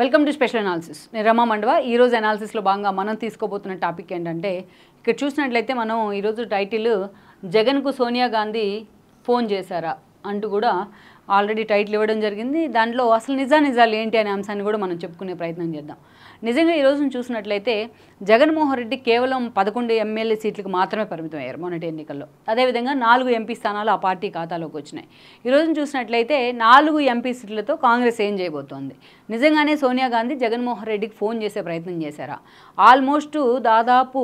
Welcome to special analysis. నేను రమా మండవ. ఈరోజు అనాలిసిస్లో భాగంగా మనం తీసుకోబోతున్న టాపిక్ ఏంటంటే, ఇక్కడ చూసినట్లయితే మనం ఈరోజు టైటిల్ జగన్కు సోనియా గాంధీ ఫోన్ చేశారా అంటూ కూడా ఆల్రెడీ టైటిల్ ఇవ్వడం జరిగింది. దాంట్లో అసలు నిజాలు ఏంటి అనే అంశాన్ని కూడా మనం చెప్పుకునే ప్రయత్నం చేద్దాం. నిజంగా ఈరోజు చూసినట్లయితే జగన్మోహన్ రెడ్డి కేవలం 11 ఎమ్మెల్యే సీట్లకు మాత్రమే పరిమితం అయ్యారు మొన్నటి ఎన్నికల్లో. అదేవిధంగా 4 ఎంపీ స్థానాలు ఆ పార్టీ ఖాతాలోకి వచ్చినాయి. ఈరోజు చూసినట్లయితే 4 ఎంపీ సీట్లతో కాంగ్రెస్ ఏం చేయబోతోంది? నిజంగానే సోనియా గాంధీ జగన్మోహన్ రెడ్డికి ఫోన్ చేసే ప్రయత్నం చేశారా? ఆల్మోస్ట్ దాదాపు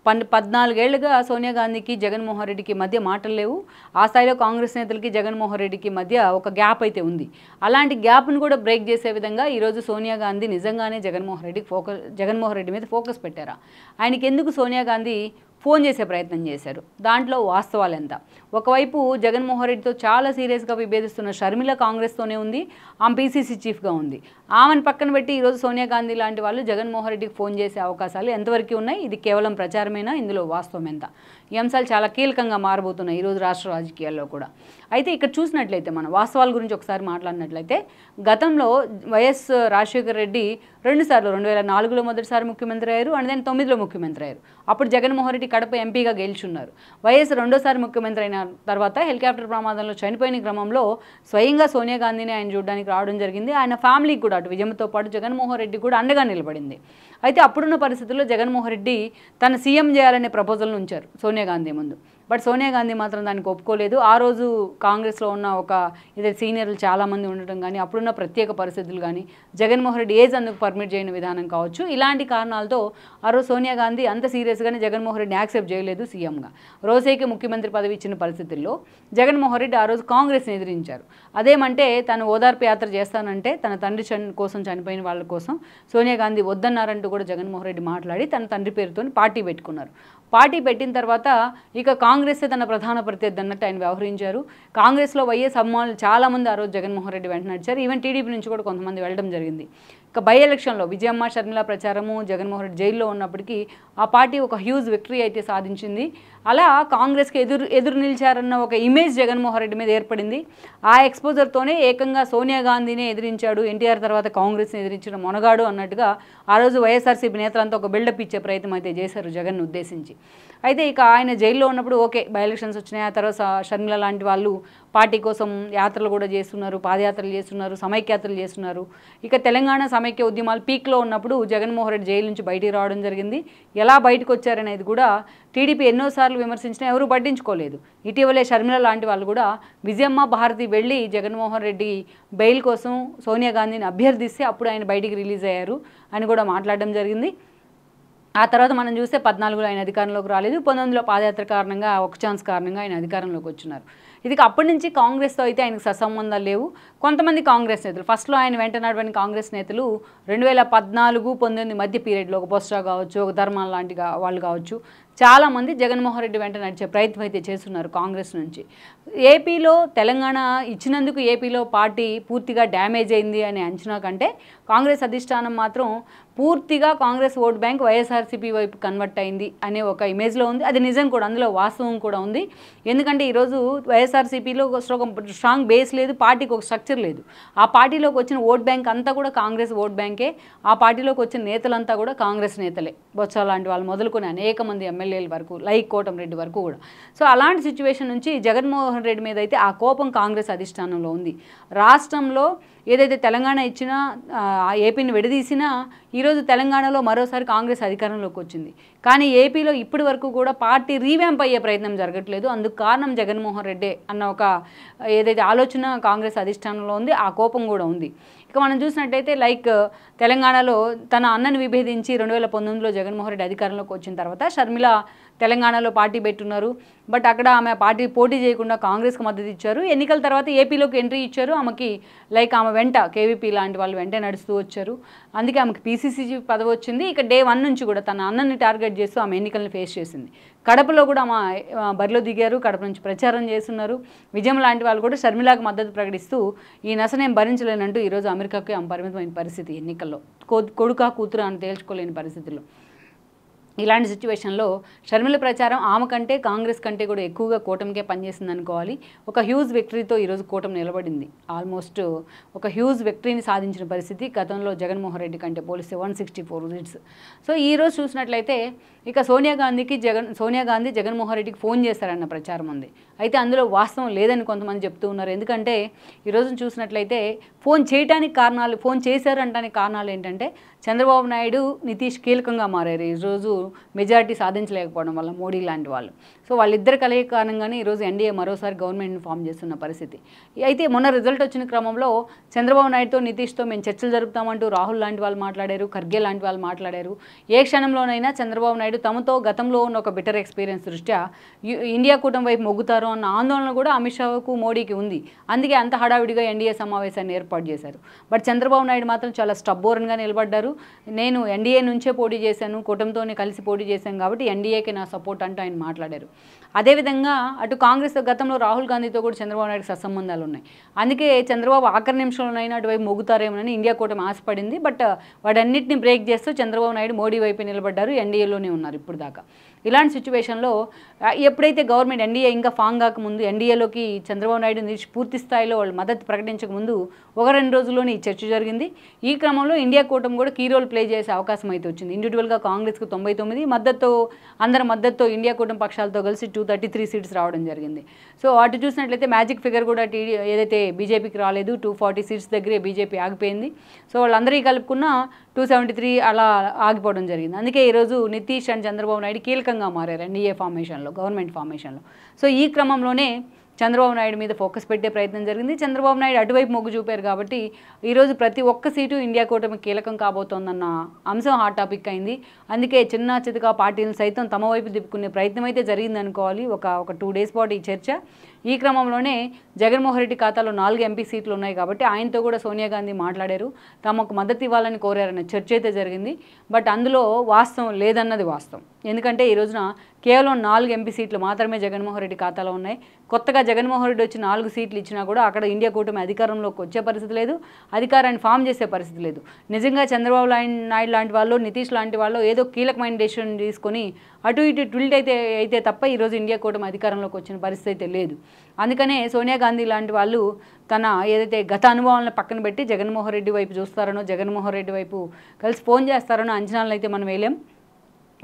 14 ఏళ్లుగా సోనియా గాంధీకి జగన్మోహన్ రెడ్డికి మధ్య మాటలు లేవు. ఆ స్థాయిలో కాంగ్రెస్ నేతలకి జగన్మోహన్ రెడ్డికి మధ్య ఒక గ్యాప్ అయితే ఉంది. అలాంటి గ్యాప్ను కూడా బ్రేక్ చేసే విధంగా ఈరోజు సోనియా గాంధీ నిజంగానే జగన్మోహన్ రెడ్డి మీద ఫోకస్ పెట్టారా? ఆయనకి ఎందుకు సోనియా గాంధీ ఫోన్ చేసే ప్రయత్నం చేశారు? దాంట్లో వాస్తవాలు ఎంత? ఒకవైపు జగన్మోహన్ రెడ్డితో చాలా సీరియస్గా విభేదిస్తున్న షర్మిల కాంగ్రెస్తోనే ఉంది. ఆమె పీసీసీ చీఫ్గా ఉంది. ఆమెను పక్కన పెట్టి ఈరోజు సోనియా గాంధీ లాంటి వాళ్ళు జగన్మోహన్ రెడ్డికి ఫోన్ చేసే అవకాశాలు ఎంతవరకు ఉన్నాయి? ఇది కేవలం ప్రచారమేనా? ఇందులో వాస్తవం ఎంత? ఈ అంశాలు చాలా కీలకంగా మారబోతున్నాయి ఈరోజు రాష్ట్ర రాజకీయాల్లో కూడా. అయితే ఇక్కడ చూసినట్లయితే మనం వాస్తవాల గురించి ఒకసారి మాట్లాడినట్లయితే, గతంలో వైఎస్ రాజశేఖర రెడ్డి 2 సార్లు 2004లో మొదటిసారి ముఖ్యమంత్రి అయ్యారు, అండ్ దెన్ 2009లో ముఖ్యమంత్రి అయ్యారు. అప్పుడు జగన్మోహన్ రెడ్డి కడప ఎంపీగా గెలుచున్నారు. వైఎస్ రెండోసారి ముఖ్యమంత్రి అయిన తర్వాత హెలికాప్టర్ ప్రమాదంలో చనిపోయిన క్రమంలో స్వయంగా సోనియా గాంధీని ఆయన చూడడానికి రావడం జరిగింది. ఆయన ఫ్యామిలీకి కూడా అటు విజయంతో పాటు జగన్మోహన్ రెడ్డి కూడా అండగా నిలబడింది. అయితే అప్పుడున్న పరిస్థితుల్లో జగన్మోహన్ రెడ్డి తన సీఎం చేయాలనే ప్రపోజల్ను ఉంచారు సోనియా గాంధీ ముందు. బట్ సోనియా గాంధీ మాత్రం దానికి ఒప్పుకోలేదు. ఆ రోజు కాంగ్రెస్లో ఉన్న ఇదే సీనియర్లు చాలామంది ఉండటం కానీ, అప్పుడున్న ప్రత్యేక పరిస్థితులు కానీ, జగన్మోహన్ రెడ్డి ఏజ్ అందుకు పర్మిట్ చేయని విధానం కావచ్చు, ఇలాంటి కారణాలతో ఆ రోజు సోనియా గాంధీ అంత సీరియస్గానే జగన్మోహన్ రెడ్డిని యాక్సెప్ట్ చేయలేదు సీఎంగా. రోసేకి ముఖ్యమంత్రి పదవి ఇచ్చిన పరిస్థితుల్లో జగన్మోహన్ రెడ్డి ఆ రోజు కాంగ్రెస్ని ఎదిరించారు. అదేమంటే తను ఓదార్పు యాత్ర చేస్తానంటే తన తండ్రి కోసం చనిపోయిన వాళ్ళ కోసం సోనియా గాంధీ వద్దన్నారంటూ కూడా జగన్మోహన్ రెడ్డి మాట్లాడి తన తండ్రి పేరుతో పార్టీ పెట్టుకున్నారు. పార్టీ పెట్టిన తర్వాత ఇక కాంగ్రెసే తన ప్రధాన ప్రత్యర్థి అన్నట్టు ఆయన వ్యవహరించారు. కాంగ్రెస్లో వైఎస్ అభిమానులు చాలామంది ఆ రోజు జగన్మోహన్ రెడ్డి వెంట నడిచారు. ఈవెన్ టీడీపీ నుంచి కూడా కొంతమంది వెళ్ళడం జరిగింది. ఇక బై ఎలక్షన్లో విజయమ్మ షర్మిల ప్రచారము, జగన్మోహన్ రెడ్డి జైల్లో ఉన్నప్పటికీ ఆ పార్టీ ఒక హ్యూజ్ విక్టరీ అయితే సాధించింది. అలా కాంగ్రెస్కి ఎదురు నిలిచారన్న ఒక ఇమేజ్ జగన్మోహన్ రెడ్డి మీద ఏర్పడింది. ఆ ఎక్స్పోజర్తోనే ఏకంగా సోనియా గాంధీనే ఎదిరించాడు, ఎన్టీఆర్ తర్వాత కాంగ్రెస్ని ఎదిరించిన మొనగాడు అన్నట్టుగా ఆ రోజు వైఎస్ఆర్సీపీ నేతలంతా ఒక బిల్డప్ ఇచ్చే ప్రయత్నం అయితే చేశారు జగన్ను ఉద్దేశించి. అయితే ఇక ఆయన జైల్లో ఉన్నప్పుడు ఓకే, బై ఎలక్షన్స్ వచ్చినాయి. ఆ తర్వాత షర్మిల లాంటి వాళ్ళు పార్టీ కోసం యాత్రలు కూడా చేస్తున్నారు, పాదయాత్రలు చేస్తున్నారు, సమైక్యాత్రలు చేస్తున్నారు. ఇక తెలంగాణ సమైక్య ఉద్యమాలు పీక్లో ఉన్నప్పుడు జగన్మోహన్ రెడ్డి జైలు నుంచి బయటికి రావడం జరిగింది. ఎలా బయటకు వచ్చారనేది కూడా టీడీపీ ఎన్నోసార్లు విమర్శించినా ఎవరూ పట్టించుకోలేదు. ఇటీవలే షర్మిల లాంటి వాళ్ళు కూడా విజయమ్మ భారతి వెళ్ళి జగన్మోహన్ రెడ్డి బెయిల్ కోసం సోనియా గాంధీని అభ్యర్థిస్తే అప్పుడు ఆయన బయటికి రిలీజ్ అయ్యారు అని కూడా మాట్లాడడం జరిగింది. ఆ తర్వాత మనం చూస్తే 14లో ఆయన అధికారంలోకి రాలేదు, 19లో పాదయాత్ర కారణంగా ఒక ఛాన్స్ కారణంగా ఆయన అధికారంలోకి వచ్చినారు. ఇది అప్పటి నుంచి కాంగ్రెస్తో అయితే ఆయనకు సత్సంబంధాలు లేవు. కొంతమంది కాంగ్రెస్ నేతలు ఫస్ట్లో ఆయన వెంట నడవని కాంగ్రెస్ నేతలు 2014-19 మధ్య పీరియడ్లో ఒక బొత్స కావచ్చు, ఒక ధర్మాల లాంటి వాళ్ళు కావచ్చు, చాలామంది జగన్మోహన్ రెడ్డి వెంట నడిచే ప్రయత్నం అయితే చేస్తున్నారు కాంగ్రెస్ నుంచి. ఏపీలో తెలంగాణ ఇచ్చినందుకు ఏపీలో పార్టీ పూర్తిగా డ్యామేజ్ అయింది అనే అంచనా కంటే కాంగ్రెస్ అధిష్టానం మాత్రం పూర్తిగా కాంగ్రెస్ ఓట్ బ్యాంక్ వైఎస్ఆర్సీపీ వైపు కన్వర్ట్ అయింది అనే ఒక ఇమేజ్లో ఉంది. అది నిజం కూడా, అందులో వాస్తవం కూడా ఉంది. ఎందుకంటే ఈరోజు వైఎస్ఆర్సీపీలో ఒక స్ట్రాంగ్ బేస్ లేదు, పార్టీకి ఒక స్ట్రక్చర్ లేదు. ఆ పార్టీలోకి వచ్చిన ఓట్ బ్యాంక్ అంతా కూడా కాంగ్రెస్ ఓట్ బ్యాంకే. ఆ పార్టీలోకి వచ్చిన నేతలంతా కూడా కాంగ్రెస్ నేతలే. బొత్స లాంటి వాళ్ళు మొదలుకొని అనేక మంది ఎమ్మెల్యేల వరకు, లైక్ కోటంరెడ్డి వరకు కూడా. సో అలాంటి సిచ్యువేషన్ నుంచి జగన్మోహన్ రెడ్డి మీద అయితే ఆ కోపం కాంగ్రెస్ అధిష్టానంలో ఉంది. రాష్ట్రంలో ఏదైతే తెలంగాణ ఇచ్చినా, ఏపీని విడదీసినా, ఈరోజు తెలంగాణలో మరోసారి కాంగ్రెస్ అధికారంలోకి వచ్చింది. కానీ ఏపీలో ఇప్పటి వరకు కూడా పార్టీ రీవ్యాంప్ అయ్యే ప్రయత్నం జరగట్లేదు. అందుకు కారణం జగన్మోహన్ రెడ్డి అన్న ఒక ఏదైతే ఆలోచన కాంగ్రెస్ అధిష్టానంలో ఉంది, ఆ కోపం కూడా ఉంది. ఇక మనం చూసినట్టయితే లైక్ తెలంగాణలో తన అన్నను విభేదించి 2019లో జగన్మోహన్ రెడ్డి అధికారంలోకి వచ్చిన తర్వాత షర్మిల తెలంగాణలో పార్టీ పెట్టున్నారు. బట్ అక్కడ ఆమె పార్టీ పోటీ చేయకుండా కాంగ్రెస్కి మద్దతు ఇచ్చారు. ఎన్నికల తర్వాత ఏపీలోకి ఎంట్రీ ఇచ్చారు. ఆమెకి లైక్ ఆమె వెంట కేవీపీ లాంటి వాళ్ళు వెంటే నడుస్తూ వచ్చారు. అందుకే ఆమెకి పీసీసీ పదవి వచ్చింది. ఇక డే 1 నుంచి కూడా తన అన్నని టార్గెట్ చేస్తూ ఆమె ఎన్నికలను ఫేస్ చేసింది. కడపలో కూడా ఆమె బరిలో దిగారు, కడప నుంచి ప్రచారం చేస్తున్నారు. విజయం లాంటి వాళ్ళు కూడా షర్మిలాకు మద్దతు ప్రకటిస్తూ ఈ నసనేం భరించలేనంటూ ఈరోజు అమెరికాకి ఆమె పరిమితమైన పరిస్థితి. ఎన్నికల్లో కొడుకా కూతురు అని తేల్చుకోలేని పరిస్థితుల్లో. ఇలాంటి సిచ్యువేషన్లో షర్మిల ప్రచారం ఆమె కంటే కాంగ్రెస్ కంటే కూడా ఎక్కువగా కూటమికే పనిచేసింది అనుకోవాలి. ఒక హ్యూజ్ విక్టరీతో ఈరోజు కూటమి నిలబడింది. ఆల్మోస్ట్ ఒక హ్యూజ్ విక్టరీని సాధించిన పరిస్థితి గతంలో జగన్మోహన్ రెడ్డి కంటే పోలిస్తే 164 సీట్స్. సో ఈరోజు చూసినట్లయితే ఇక సోనియా గాంధీ జగన్మోహన్ రెడ్డికి ఫోన్ చేశారన్న ప్రచారం ఉంది. అయితే అందులో వాస్తవం లేదని కొంతమంది చెప్తూ ఉన్నారు. ఎందుకంటే ఈరోజు చూసినట్లయితే ఫోన్ చేశారు అంటానికి కారణాలు ఏంటంటే చంద్రబాబు నాయుడు, నితీష్ కీలకంగా మారారు ఈరోజు మెజారిటీ సాధించలేకపోవడం వల్ల మోడీ లాంటి వాళ్ళు. సో వాళ్ళిద్దరు కలయిక కారణంగానే ఈరోజు ఎన్డీఏ మరోసారి గవర్నమెంట్ని ఫామ్ చేస్తున్న పరిస్థితి. అయితే మొన్న రిజల్ట్ వచ్చిన క్రమంలో చంద్రబాబు నాయుడుతో నితీష్తో మేము చర్చలు జరుపుతామంటూ రాహుల్ లాంటి వాళ్ళు మాట్లాడారు, ఖర్గే లాంటి వాళ్ళు మాట్లాడారు. ఏ క్షణంలోనైనా చంద్రబాబు నాయుడు తమతో గతంలో ఉన్న ఒక బిటర్ ఎక్స్పీరియన్స్ దృష్ట్యా ఇండియా కూటమి వైపు మొగ్గుతారు అన్న ఆందోళన కూడా అమిత్ షాకు, మోడీకి ఉంది. అందుకే అంత హడావిడిగా ఎన్డీఏ సమావేశాన్ని ఏర్పాటు చేశారు. బట్ చంద్రబాబు నాయుడు మాత్రం చాలా స్టబ్బోర్న్గా నిలబడ్డారు. నేను ఎన్డీఏ నుంచే పోటీ చేశాను, కూటమితోనే కలిసి పోటీ చేశాను కాబట్టి ఎన్డీఏకి నా సపోర్ట్ అంటూ ఆయన మాట్లాడారు. అదేవిధంగా అటు కాంగ్రెస్ గతంలో రాహుల్ గాంధీతో కూడా చంద్రబాబు నాయుడుకి సత్సంబంధాలు ఉన్నాయి. అందుకే చంద్రబాబు ఆఖరి నిమిషంలోనైనా అటువైపు మొగ్గుతారేమోనని ఇండియా కూటమి ఆశపడింది. బట్ వాటన్నిటిని బ్రేక్ చేస్తూ చంద్రబాబు నాయుడు మోడీ వైపు నిలబడ్డారు, ఎన్డీఏలోనే ఉన్నారు ఇప్పుడు దాకా. ఇలాంటి సిచ్యువేషన్లో ఎప్పుడైతే గవర్నమెంట్ ఎన్డీఏ ఇంకా ఫామ్ కాకముందు ఎన్డీఏలోకి చంద్రబాబు నాయుడు పూర్తి స్థాయిలో వాళ్ళు మద్దతు ప్రకటించకముందు 1-2 రోజుల్లోనే ఈ చర్చ జరిగింది. ఈ క్రమంలో ఇండియా కూటమి కూడా కీ రోల్ ప్లే చేసే అవకాశం అయితే వచ్చింది. ఇండివిజువల్గా కాంగ్రెస్కు 99 అందరి మద్దతుతో ఇండియా కూటమి పక్షాలతో కలిసి 233 సీట్స్ రావడం జరిగింది. సో అటు చూసినట్లయితే మ్యాజిక్ ఫిగర్ కూడా ఏదైతే బీజేపీకి రాలేదు, 240 సీట్స్ దగ్గరే బీజేపీ ఆగిపోయింది. సో వాళ్ళందరికీ కలుపుకున్న 273 అలా ఆగిపోవడం జరిగింది. అందుకే ఈరోజు నితీష్ అండ్ చంద్రబాబు నాయుడు కీలకంగా మారారు ఎన్డీఏ ఫార్మేషన్లో, గవర్నమెంట్ ఫార్మేషన్లో. సో ఈ క్రమంలోనే చంద్రబాబు నాయుడు మీద ఫోకస్ పెట్టే ప్రయత్నం జరిగింది. చంద్రబాబు నాయుడు అటువైపు మొగ్గు చూపారు కాబట్టి ఈరోజు ప్రతి ఒక్క సీటు ఇండియా కూటమి కీలకం కాబోతోందన్న అంశం హాట్ టాపిక్ అయింది. అందుకే చిన్న చితకా పార్టీలను సైతం తమ వైపు తిప్పుకునే ప్రయత్నం అయితే జరిగింది అనుకోవాలి. ఒక 2 డేస్ పాటు ఈ చర్చ. ఈ క్రమంలోనే జగన్మోహన్ రెడ్డి ఖాతాలో 4 ఎంపీ సీట్లు ఉన్నాయి కాబట్టి ఆయనతో కూడా సోనియా గాంధీ మాట్లాడారు, తమకు మద్దతు ఇవ్వాలని కోరారన్న చర్చ అయితే జరిగింది. బట్ అందులో వాస్తవం లేదన్నది వాస్తవం. ఎందుకంటే ఈ రోజున కేవలం 4 ఎంపీ సీట్లు మాత్రమే జగన్మోహన్ రెడ్డి ఖాతాలో ఉన్నాయి. కొత్తగా జగన్మోహన్ రెడ్డి వచ్చి 4 సీట్లు ఇచ్చినా కూడా అక్కడ ఇండియా కూటమి అధికారంలోకి వచ్చే పరిస్థితి లేదు, అధికారాన్ని ఫామ్ చేసే పరిస్థితి లేదు. నిజంగా చంద్రబాబు నాయుడు లాంటి వాళ్ళు, నితీష్ లాంటి వాళ్ళు ఏదో కీలకమైన డెసిషన్ తీసుకొని అటు ఇటు ట్విల్ట్ అయితే తప్ప ఈరోజు ఇండియా కూటమి అధికారంలోకి వచ్చిన పరిస్థితి అయితే లేదు. అందుకనే సోనియా గాంధీ లాంటి వాళ్ళు తన ఏదైతే గత అనుభవాలను పక్కన పెట్టి జగన్మోహన్ రెడ్డి వైపు చూస్తారనో, జగన్మోహన్ రెడ్డి వైపు కలిసి ఫోన్ చేస్తారనో అంచనాలను అయితే మనం వేయలేం.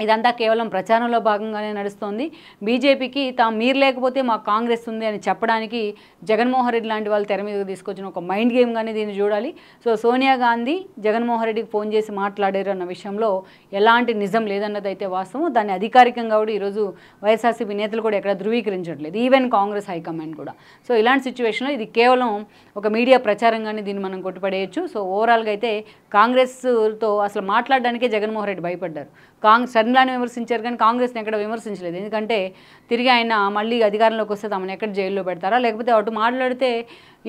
ఇదంతా కేవలం ప్రచారంలో భాగంగానే నడుస్తోంది. బీజేపీకి మీరు లేకపోతే మాకు కాంగ్రెస్ ఉంది అని చెప్పడానికి జగన్మోహన్ రెడ్డి లాంటి వాళ్ళు తెర మీదకి తీసుకొచ్చిన ఒక మైండ్ గేమ్గానే దీన్ని చూడాలి. సో సోనియా గాంధీ జగన్మోహన్ రెడ్డికి ఫోన్ చేసి మాట్లాడారు అన్న విషయంలో ఎలాంటి నిజం లేదన్నది అయితే వాస్తవం. దాన్ని అధికారికంగా కూడా ఈరోజు వైఎస్ఆర్సీపీ నేతలు కూడా ఎక్కడ ధృవీకరించట్లేదు, ఈవెన్ కాంగ్రెస్ హైకమాండ్ కూడా. సో ఇలాంటి సిచ్యువేషన్లో ఇది కేవలం ఒక మీడియా ప్రచారంగానే దీన్ని మనం కొట్టుపడేయచ్చు. సో ఓవరాల్గా అయితే కాంగ్రెస్తో అసలు మాట్లాడడానికే జగన్మోహన్ రెడ్డి భయపడ్డారు. షర్మిలాని విమర్శించారు కానీ కాంగ్రెస్ని ఎక్కడ విమర్శించలేదు. ఎందుకంటే తిరిగి ఆయన మళ్ళీ అధికారంలోకి వస్తే తమను ఎక్కడ జైల్లో పెడతారా, లేకపోతే అటు మాట్లాడితే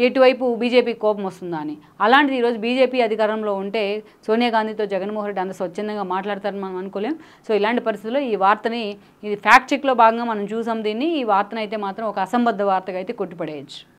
ఎటువైపు బీజేపీ కోపం వస్తుందా అని. అలాంటిది ఈరోజు బీజేపీ అధికారంలో ఉంటే సోనియా గాంధీతో జగన్మోహన్ రెడ్డి అంత స్వచ్ఛందంగా మాట్లాడతారని మనం అనుకోలేం. సో ఇలాంటి పరిస్థితుల్లో ఈ వార్తని, ఇది ఫ్యాక్ట్ చెక్లో భాగంగా మనం చూసాం దీన్ని, ఈ వార్తను అయితే మాత్రం ఒక అసంబద్ధ వార్తగా అయితే కొట్టిపడేయచ్చు.